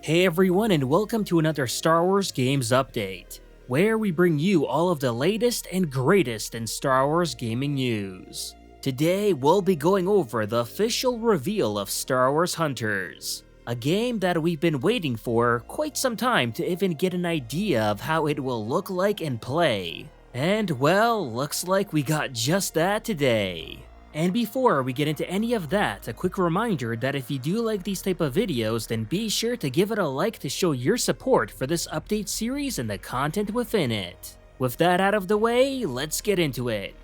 Hey everyone, and welcome to another Star Wars Games Update, where we bring you all of the latest and greatest in Star Wars gaming news. Today, we'll be going over the official reveal of Star Wars Hunters, a game that we've been waiting for quite some time to even get an idea of how it will look like and play. And well, looks like we got just that today. And before we get into any of that, a quick reminder that if you do like these type of videos, then be sure to give it a like to show your support for this update series and the content within it. With that out of the way, let's get into it.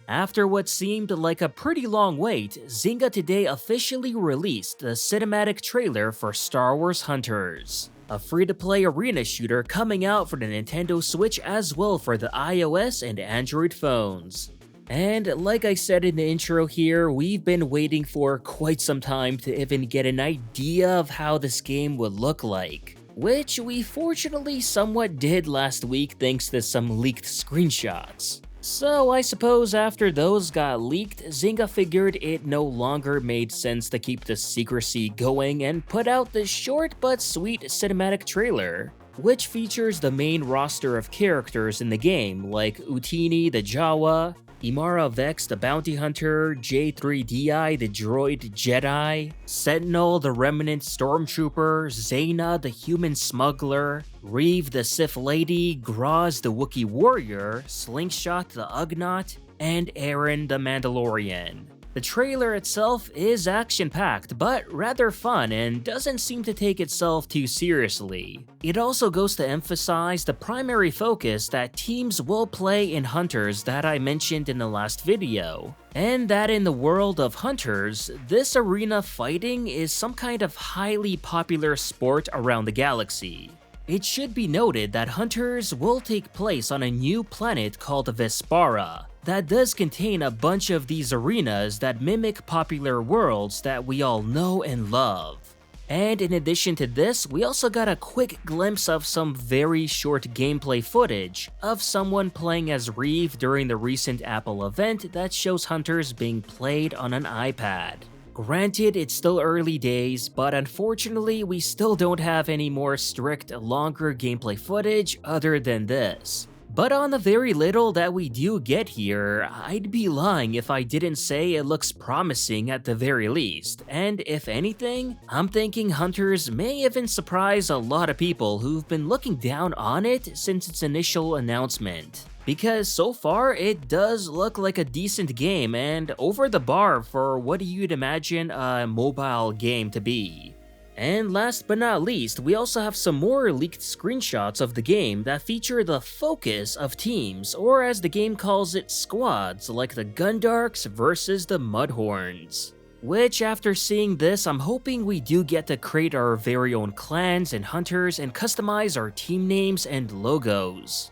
After what seemed like a pretty long wait, Zynga today officially released the cinematic trailer for Star Wars Hunters, a free-to-play arena shooter coming out for the Nintendo Switch as well for the iOS and Android phones. And like I said in the intro here, we've been waiting for quite some time to even get an idea of how this game would look like, which we fortunately somewhat did last week thanks to some leaked screenshots. So I suppose after those got leaked, Zynga figured it no longer made sense to keep the secrecy going and put out this short but sweet cinematic trailer, which features the main roster of characters in the game like Utini the Jawa, Imara Vex the Bounty Hunter, J3DI the Droid Jedi, Sentinel the Remnant Stormtrooper, Zaina the Human Smuggler, Reeve the Sith Lady, Graz the Wookiee Warrior, Slingshot the Ugnaught, and Aaron the Mandalorian. The trailer itself is action-packed, but rather fun and doesn't seem to take itself too seriously. It also goes to emphasize the primary focus that teams will play in Hunters that I mentioned in the last video, and that in the world of Hunters, this arena fighting is some kind of highly popular sport around the galaxy. It should be noted that Hunters will take place on a new planet called Vespara, that does contain a bunch of these arenas that mimic popular worlds that we all know and love. And in addition to this, we also got a quick glimpse of some very short gameplay footage of someone playing as Reeve during the recent Apple event that shows Hunters being played on an iPad. Granted, it's still early days, but unfortunately we still don't have any more strict, longer gameplay footage other than this. But on the very little that we do get here, I'd be lying if I didn't say it looks promising at the very least, and if anything, I'm thinking Hunters may even surprise a lot of people who've been looking down on it since its initial announcement. Because so far, it does look like a decent game and over the bar for what you'd imagine a mobile game to be. And last but not least, we also have some more leaked screenshots of the game that feature the focus of teams, or as the game calls it, squads, like the Gundarks versus the Mudhorns. Which, after seeing this, I'm hoping we do get to create our very own clans and hunters and customize our team names and logos.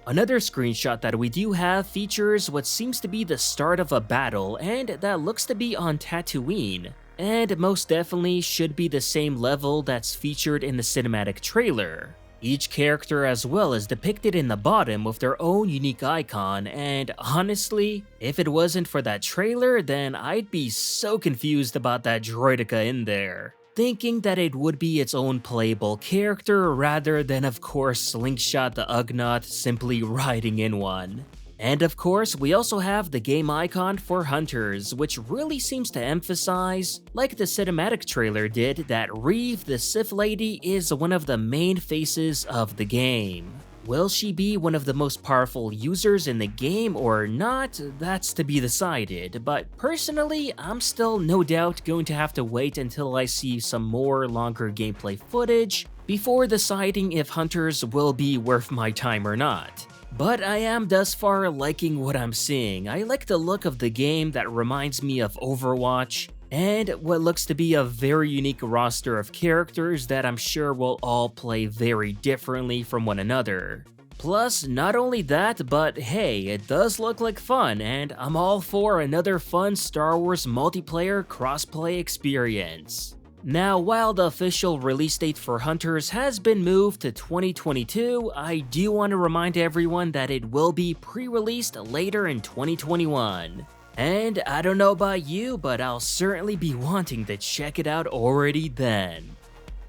Another screenshot that we do have features what seems to be the start of a battle, and that looks to be on Tatooine, and most definitely should be the same level that's featured in the cinematic trailer. Each character as well is depicted in the bottom with their own unique icon, and honestly, if it wasn't for that trailer, then I'd be so confused about that droideka in there, thinking that it would be its own playable character rather than of course Slingshot the Ugnaught simply riding in one. And of course, we also have the game icon for Hunters, which really seems to emphasize, like the cinematic trailer did, that Reeve the Sith Lady is one of the main faces of the game. Will she be one of the most powerful users in the game or not? That's to be decided, but personally, I'm still no doubt going to have to wait until I see some more longer gameplay footage before deciding if Hunters will be worth my time or not. But I am thus far liking what I'm seeing. I like the look of the game that reminds me of Overwatch, and what looks to be a very unique roster of characters that I'm sure will all play very differently from one another. Plus, not only that, but hey, it does look like fun, and I'm all for another fun Star Wars multiplayer crossplay experience. Now, while the official release date for Hunters has been moved to 2022, I do want to remind everyone that it will be pre-released later in 2021. And I don't know about you, but I'll certainly be wanting to check it out already then.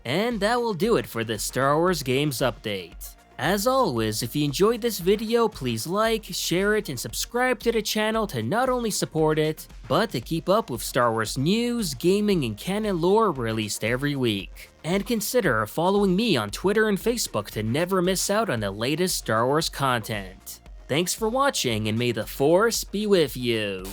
And that will do it for this Star Wars Games update. As always, if you enjoyed this video, please like, share it, and subscribe to the channel to not only support it, but to keep up with Star Wars news, gaming, and canon lore released every week. And consider following me on Twitter and Facebook to never miss out on the latest Star Wars content. Thanks for watching, and may the Force be with you.